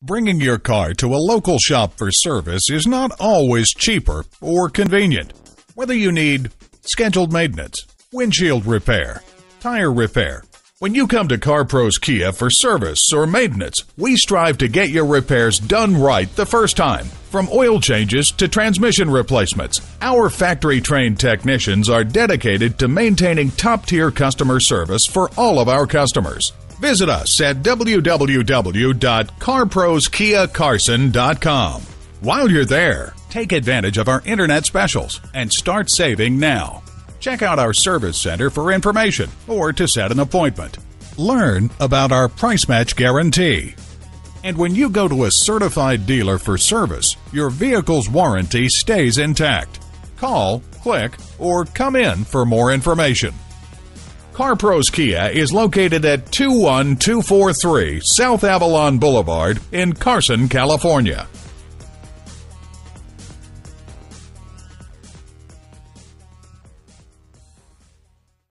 Bringing your car to a local shop for service is not always cheaper or convenient. Whether you need scheduled maintenance, windshield repair, tire repair. When you come to CarPros Kia for service or maintenance, we strive to get your repairs done right the first time. From oil changes to transmission replacements, our factory-trained technicians are dedicated to maintaining top-tier customer service for all of our customers. Visit us at www.carproskiacarson.com. While you're there, take advantage of our internet specials and start saving now. Check out our service center for information or to set an appointment. Learn about our price match guarantee. And when you go to a certified dealer for service, your vehicle's warranty stays intact. Call, click, or come in for more information. CarPros Kia is located at 21243 South Avalon Boulevard in Carson, California.